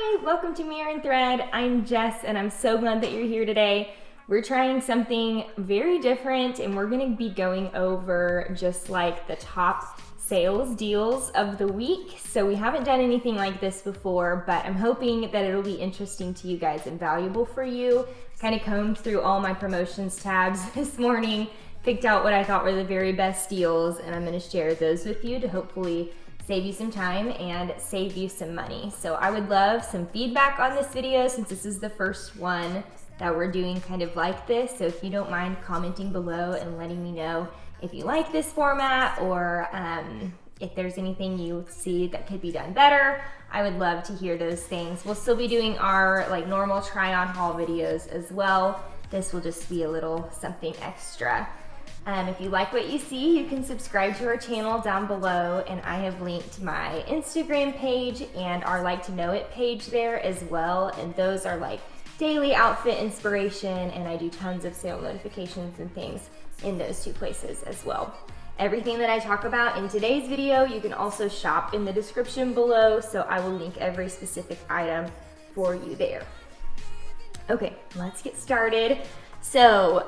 Hi, welcome to Mirror and Thread. I'm Jess and I'm so glad that you're here today. We're trying something very different and we're going to be going over just like the top sales deals of the week. So we haven't done anything like this before, but I'm hoping that it'll be interesting to you guys and valuable for you. Kind of combed through all my promotions tabs this morning, picked out what I thought were the very best deals, and I'm going to share those with you to hopefully save you some time and save you some money. So I would love some feedback on this video since this is the first one that we're doing kind of like this. So if you don't mind commenting below and letting me know if you like this format or if there's anything you see that could be done better, I would love to hear those things. We'll still be doing our like normal try on haul videos as well. This will just be a little something extra. If you like what you see, you can subscribe to our channel down below, and I have linked my Instagram page and our Like to Know It page there as well, and those are like daily outfit inspiration, and I do tons of sale notifications and things in those two places as well. Everything that I talk about in today's video, you can also shop in the description below, so I will link every specific item for you there. Okay, let's get started. So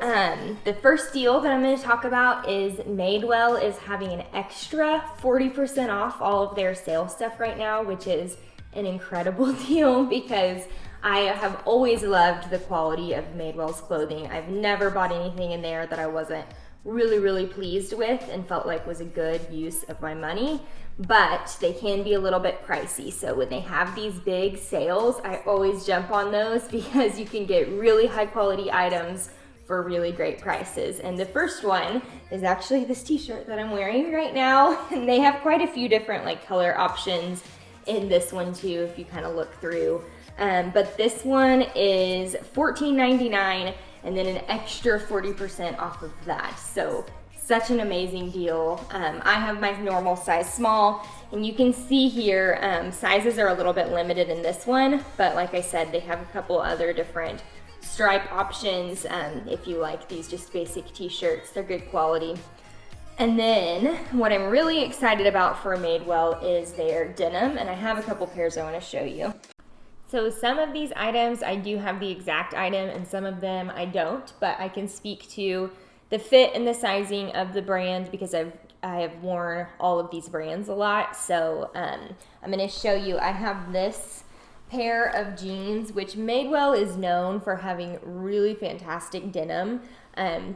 the first deal that I'm going to talk about is Madewell is having an extra 40% off all of their sale stuff right now, which is an incredible deal because I have always loved the quality of Madewell's clothing. I've never bought anything in there that I wasn't really pleased with and felt like was a good use of my money, but they can be a little bit pricey. So when they have these big sales, I always jump on those because you can get really high quality items for really great prices. And the first one is actually this t-shirt that I'm wearing right now, and they have quite a few different like color options in this one too if you kind of look through. But this one is $14.99 and then an extra 40% off of that. So such an amazing deal. I have my normal size small, and you can see here sizes are a little bit limited in this one, but like I said, they have a couple other different stripe options if you like these just basic t-shirts. They're good quality. And then what I'm really excited about for Madewell is their denim, and I have a couple pairs I want to show you. So some of these items I do have the exact item and some of them I don't, but I can speak to the fit and the sizing of the brand because I have worn all of these brands a lot. So I'm going to show you, I have this pair of jeans, which Madewell is known for having really fantastic denim.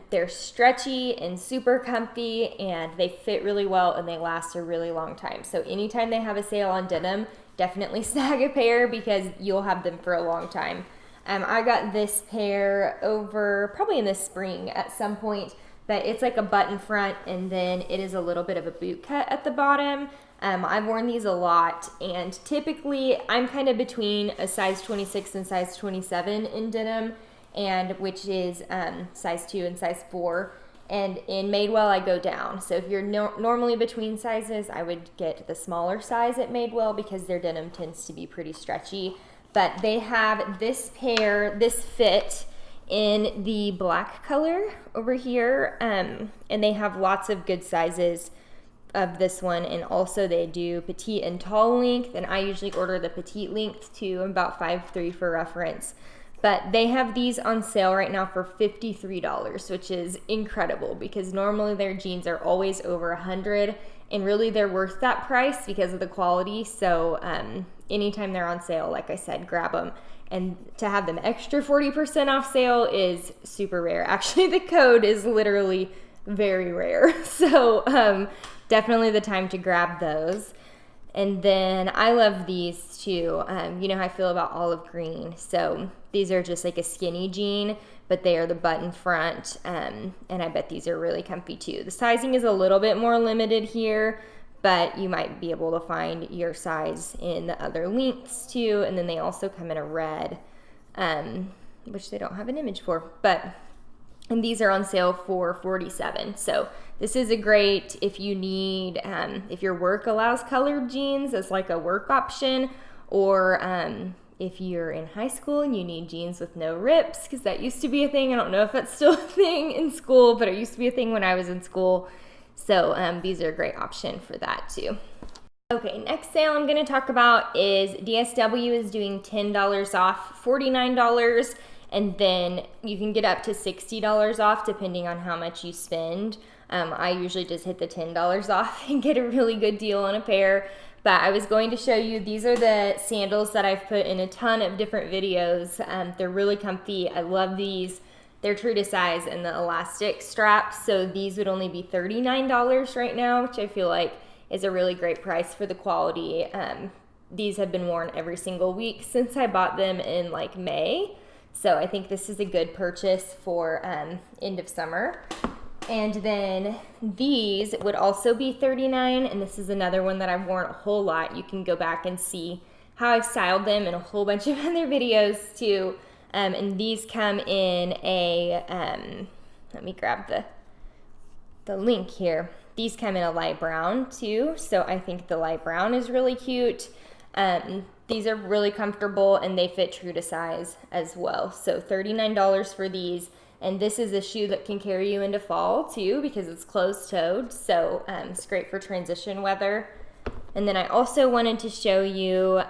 They're stretchy and super comfy, and they fit really well and they last a really long time. So anytime they have a sale on denim, definitely snag a pair because you'll have them for a long time. I got this pair over probably in the spring at some point, but it's like a button front and then it is a little bit of a boot cut at the bottom. I've worn these a lot, and typically I'm kind of between a size 26 and size 27 in denim, and which is size 2 and size 4. And in Madewell, I go down. So if you're normally between sizes, I would get the smaller size at Madewell because their denim tends to be pretty stretchy. But they have this pair, this fit in the black color over here. And they have lots of good sizes of this one. And also they do petite and tall length. And I usually order the petite length too. I'm about 5'3" for reference. But they have these on sale right now for $53, which is incredible because normally their jeans are always over $100, and really they're worth that price because of the quality. So anytime they're on sale, like I said, grab them. And to have them extra 40% off sale is super rare. Actually, the code is literally very rare. So definitely the time to grab those. And then I love these too. You know how I feel about olive green. So these are just like a skinny jean, but they are the button front. And I bet these are really comfy too. The sizing is a little bit more limited here, but you might be able to find your size in the other lengths too. And then they also come in a red, which they don't have an image for, and these are on sale for $47. So this is a great if you need, if your work allows colored jeans as like a work option, or if you're in high school and you need jeans with no rips, because that used to be a thing. I don't know if that's still a thing in school, but it used to be a thing when I was in school. So these are a great option for that too. Okay, next sale I'm going to talk about is DSW is doing $10 off, $49, and then you can get up to $60 off depending on how much you spend. I usually just hit the $10 off and get a really good deal on a pair. But I was going to show you, these are the sandals that I've put in a ton of different videos. They're really comfy. I love these. They're true to size and the elastic straps. So these would only be $39 right now, which I feel like is a really great price for the quality. These have been worn every single week since I bought them in like May. So I think this is a good purchase for end of summer. And then these would also be $39, and this is another one that I've worn a whole lot. You can go back and see how I've styled them in a whole bunch of other videos too. And these come in a, let me grab the link here. These come in a light brown too, so I think the light brown is really cute. These are really comfortable and they fit true to size as well. So $39 for these. And this is a shoe that can carry you into fall too because it's closed-toed, so it's great for transition weather. And then I also wanted to show you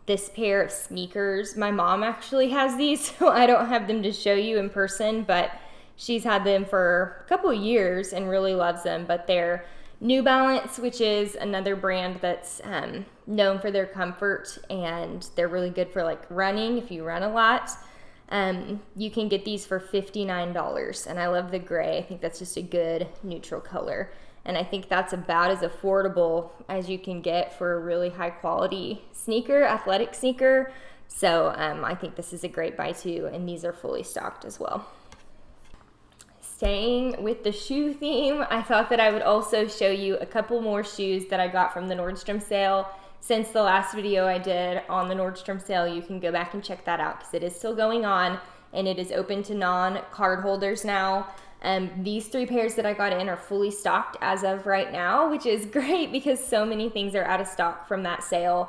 this pair of sneakers. My mom actually has these, so I don't have them to show you in person, but she's had them for a couple of years and really loves them. But they're New Balance, which is another brand that's known for their comfort, and they're really good for like running if you run a lot. You can get these for $59, and I love the gray. I think that's just a good neutral color, and I think that's about as affordable as you can get for a really high quality sneaker, athletic sneaker. So I think this is a great buy too, and these are fully stocked as well. Staying with the shoe theme, I thought that I would also show you a couple more shoes that I got from the Nordstrom sale. Since the last video I did on the Nordstrom sale, you can go back and check that out because it is still going on and it is open to non-card holders now. These 3 pairs that I got in are fully stocked as of right now, which is great because so many things are out of stock from that sale.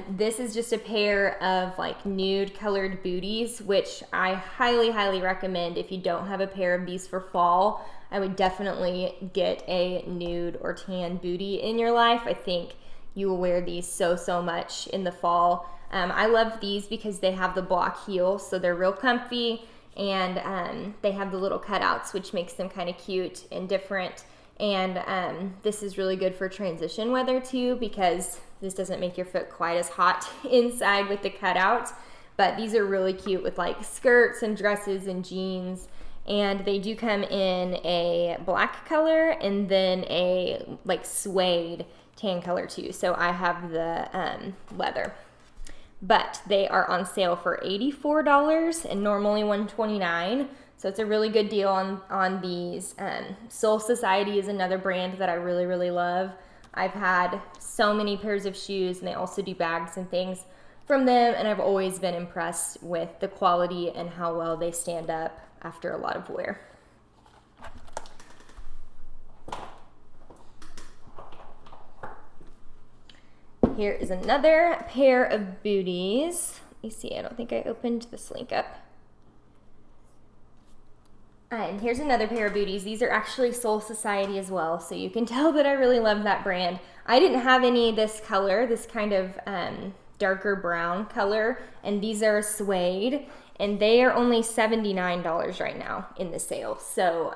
This is just a pair of like nude colored booties, which I highly, highly recommend. If you don't have a pair of these for fall, I would definitely get a nude or tan bootie in your life. I think you will wear these so much in the fall. I love these because they have the block heel, so they're real comfy, and they have the little cutouts, which makes them kind of cute and different. And this is really good for transition weather too, because this doesn't make your foot quite as hot inside with the cutout. But these are really cute with like skirts and dresses and jeans. And they do come in a black color and then a like suede tan color too. So I have the leather. But they are on sale for $84 and normally $129. So it's a really good deal on these. Soul Society is another brand that I really, really love. I've had so many pairs of shoes, and they also do bags and things from them, and I've always been impressed with the quality and how well they stand up after a lot of wear. Here is another pair of booties. Let me see, I don't think I opened this link up. And here's another pair of booties. These are actually Soul Society as well, so you can tell that I really love that brand. I didn't have any this color, this kind of darker brown color, and these are suede, and they are only $79 right now in the sale. So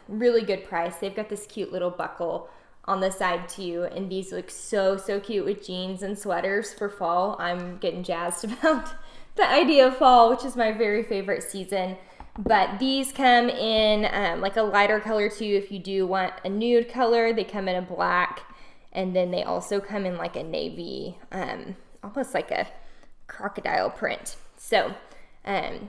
really good price. They've got this cute little buckle on the side too, and these look so cute with jeans and sweaters for fall. I'm getting jazzed about the idea of fall, which is my very favorite season. But these come in like a lighter color too. If you do want a nude color, they come in a black, and then they also come in like a navy, almost like a crocodile print. So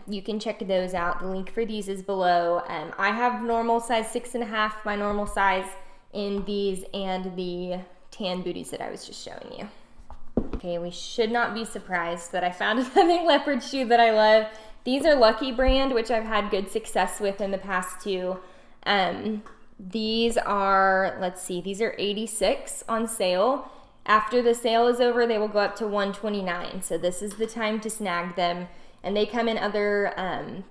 you can check those out. The link for these is below. I have normal size 6.5, my normal size in these, and the tan booties that I was just showing you. Okay, we should not be surprised that I found another leopard shoe that I love. These are Lucky brand, which I've had good success with in the past too. These are, let's see, these are $86 on sale. After the sale is over, they will go up to $129. So this is the time to snag them. And they come in other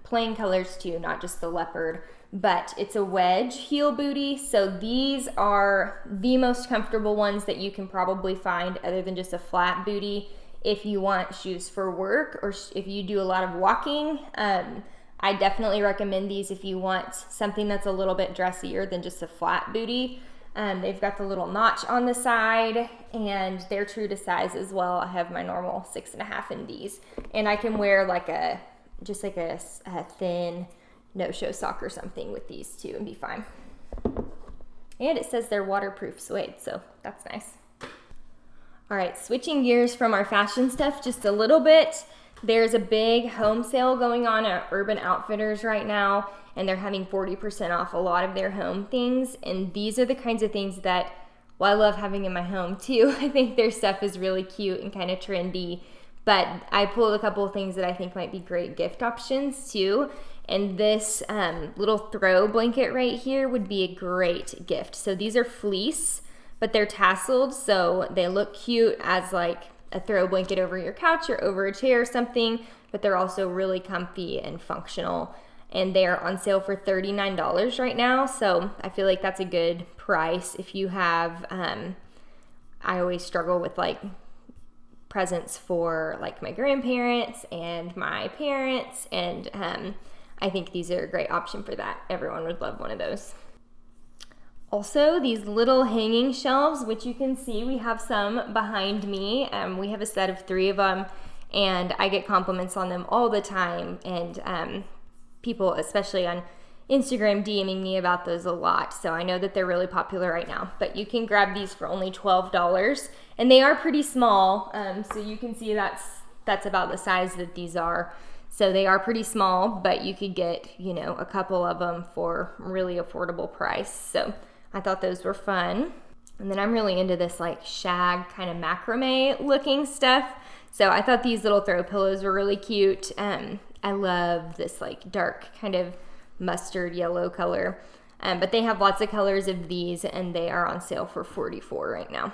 plain colors too, not just the leopard. but it's a wedge heel booty. So these are the most comfortable ones that you can probably find other than just a flat booty. If you want shoes for work or if you do a lot of walking, I definitely recommend these if you want something that's a little bit dressier than just a flat booty. They've got the little notch on the side, and they're true to size as well. I have my normal 6.5 in these, and I can wear like a thin no-show sock or something with these too and be fine. And it says they're waterproof suede, so that's nice. All right, switching gears from our fashion stuff just a little bit. There's a big home sale going on at Urban Outfitters right now, and they're having 40% off a lot of their home things. And these are the kinds of things that, well, I love having in my home too. I think their stuff is really cute and kind of trendy, but I pulled a couple of things that I think might be great gift options too. And this little throw blanket right here would be a great gift. So these are fleece, but they're tasseled, so they look cute as like a throw blanket over your couch or over a chair or something, but they're also really comfy and functional. And they're on sale for $39 right now, so I feel like that's a good price if you have, I always struggle with like presents for like my grandparents and my parents, and I think these are a great option for that. Everyone would love one of those. Also, these little hanging shelves, which you can see, we have some behind me. We have a set of 3 of them, and I get compliments on them all the time. And people, especially on Instagram, DMing me about those a lot. So I know that they're really popular right now. But you can grab these for only $12, and they are pretty small. So you can see that's about the size that these are. So they are pretty small, but you could get, you know, a couple of them for a really affordable price. So I thought those were fun. And then I'm really into this like shag kind of macrame looking stuff. So I thought these little throw pillows were really cute. I love this like dark kind of mustard yellow color. But they have lots of colors of these, and they are on sale for $44 right now.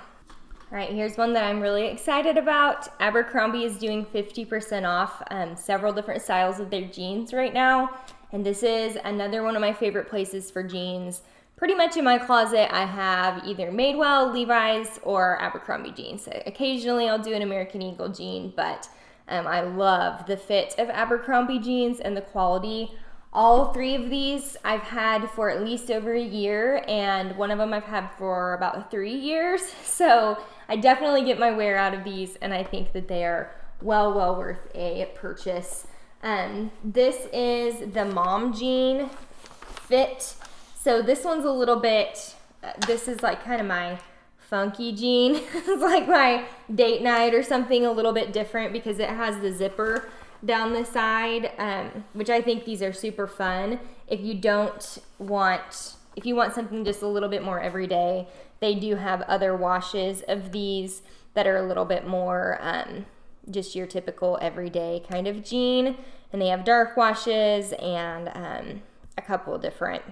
All right, here's one that I'm really excited about. Abercrombie is doing 50% off several different styles of their jeans right now. And this is another one of my favorite places for jeans. Pretty much in my closet, I have either Madewell, Levi's, or Abercrombie jeans. Occasionally, I'll do an American Eagle jean, but I love the fit of Abercrombie jeans and the quality. All 3 of these I've had for at least over a year, and one of them I've had for about 3 years. So I definitely get my wear out of these, and I think that they are well worth a purchase. This is the mom jean fit. So this one's a little bit, this is like kind of my funky jean. It's like my date night or something, a little bit different because it has the zipper down the side, which I think these are super fun. If you want something just a little bit more everyday, they do have other washes of these that are a little bit more just your typical everyday kind of jean. And they have dark washes and a couple of different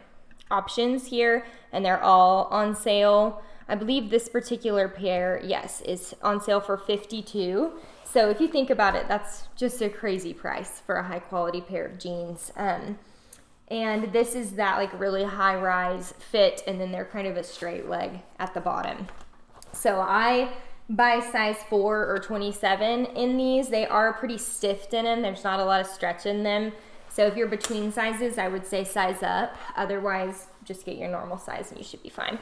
options here, and they're all on sale. I believe this particular pair, yes, is on sale for $52. So if you think about it, that's just a crazy price for a high quality pair of jeans. And this is that like really high rise fit, and then they're kind of a straight leg at the bottom. So I buy size 4 or 27 in these. They are pretty stiff denim. There's not a lot of stretch in them. So if you're between sizes, I would say size up. Otherwise, just get your normal size and you should be fine.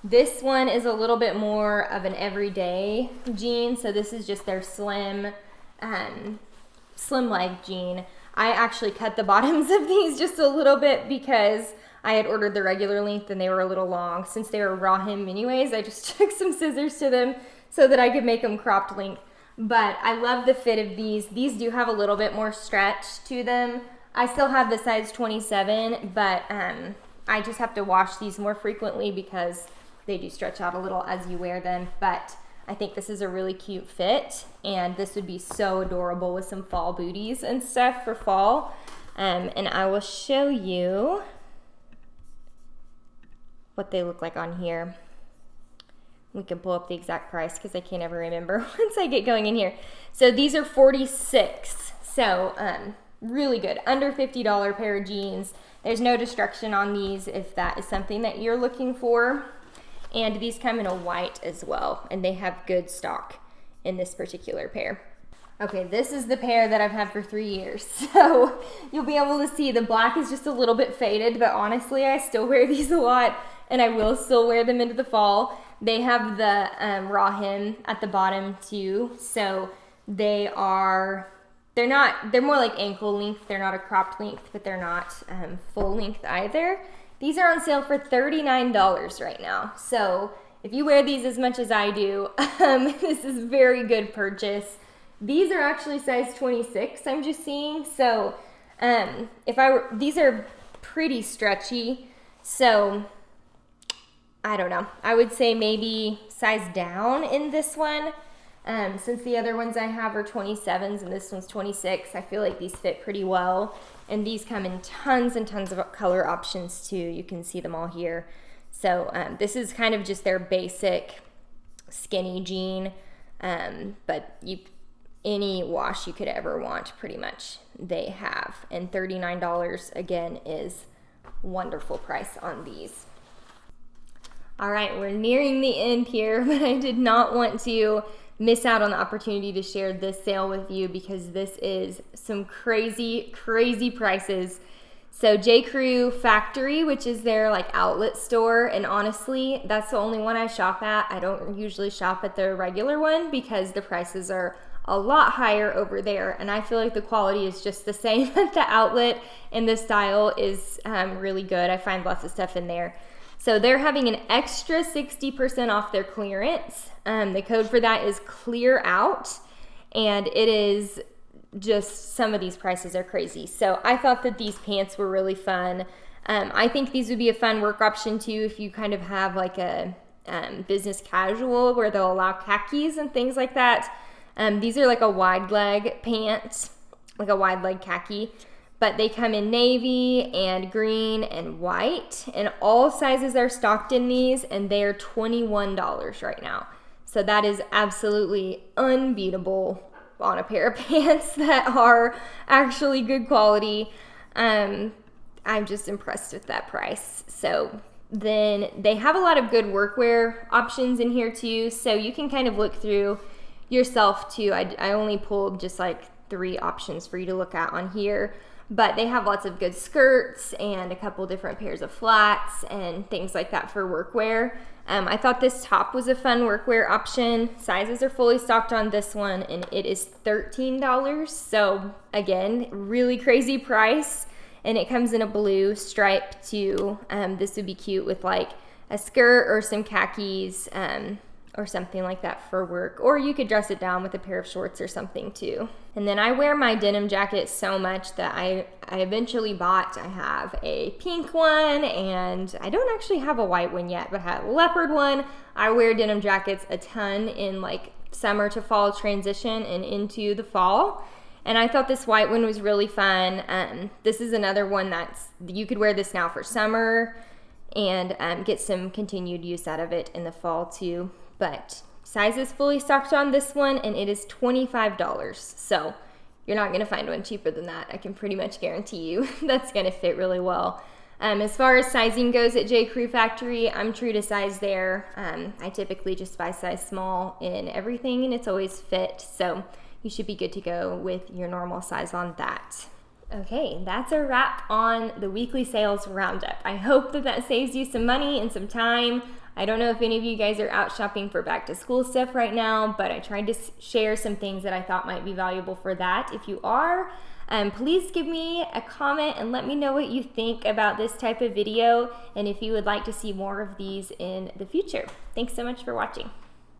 This one is a little bit more of an everyday jean. So this is just their slim leg jean. I actually cut the bottoms of these just a little bit because I had ordered the regular length and they were a little long. Since they were raw hem anyways, I just took some scissors to them so that I could make them cropped length. But I love the fit of these. These do have a little bit more stretch to them. I still have the size 27, but I just have to wash these more frequently because they do stretch out a little as you wear them. But I think this is a really cute fit, and this would be so adorable with some fall booties and stuff for fall. And I will show you what they look like on here. We can pull up the exact price because I can't ever remember once I get going in here. So these are $46. So really good. Under $50 pair of jeans. There's no destruction on these if that is something that you're looking for. And these come in a white as well, and they have good stock in this particular pair. Okay, this is the pair that I've had for 3 years. So you'll be able to see the black is just a little bit faded, but honestly, I still wear these a lot, and I will still wear them into the fall. They have the raw hem at the bottom too, so they're more like ankle length. They're not a cropped length, but they're not full length either. These are on sale for $39 right now. So if you wear these as much as I do, this is a very good purchase. These are actually size 26, I'm just seeing. So these are pretty stretchy. So I don't know. I would say maybe size down in this one. Since the other ones I have are 27s and this one's 26, I feel like these fit pretty well. And these come in tons and tons of color options too. You can see them all here. So this is kind of just their basic skinny jean, but any wash you could ever want, pretty much they have. And $39 again is wonderful price on these. All right, we're nearing the end here, but I did not want to miss out on the opportunity to share this sale with you because this is some crazy, crazy prices. So J.Crew Factory, which is their like outlet store, and honestly, that's the only one I shop at. I don't usually shop at the regular one because the prices are a lot higher over there, and I feel like the quality is just the same at the outlet, and the style is really good. I find lots of stuff in there. So they're having an extra 60% off their clearance. The code for that is clear out, and it is just, some of these prices are crazy. So I thought that these pants were really fun. I think these would be a fun work option too if you kind of have like a business casual where they'll allow khakis and things like that. These are like a wide leg pant, like a wide leg khaki. But they come in navy and green and white, and all sizes are stocked in these, and they are $21 right now. So that is absolutely unbeatable on a pair of pants that are actually good quality. I'm just impressed with that price. So then they have a lot of good workwear options in here too, so you can kind of look through yourself too. I only pulled just like 3 options for you to look at on here. But they have lots of good skirts and a couple different pairs of flats and things like that for workwear. I thought this top was a fun workwear option. Sizes are fully stocked on this one, and it is $13. So again, really crazy price. And it comes in a blue stripe too. This would be cute with like a skirt or some khakis or something like that for work. Or you could dress it down with a pair of shorts or something too. And then I wear my denim jacket so much that I eventually bought, I have a pink one, and I don't actually have a white one yet, but I have a leopard one. I wear denim jackets a ton in like summer to fall transition and into the fall. And I thought this white one was really fun. This is another one you could wear this now for summer and get some continued use out of it in the fall too. But size is fully stocked on this one, and it is $25. So you're not going to find one cheaper than that. I can pretty much guarantee you that's going to fit really well. As far as sizing goes at J.Crew Factory, I'm true to size there. I typically just buy size small in everything, and it's always fit. So you should be good to go with your normal size on that. Okay, that's a wrap on the weekly sales roundup. I hope that saves you some money and some time. I don't know if any of you guys are out shopping for back to school stuff right now, but I tried to share some things that I thought might be valuable for that. If you are, please give me a comment and let me know what you think about this type of video, and if you would like to see more of these in the future. Thanks so much for watching.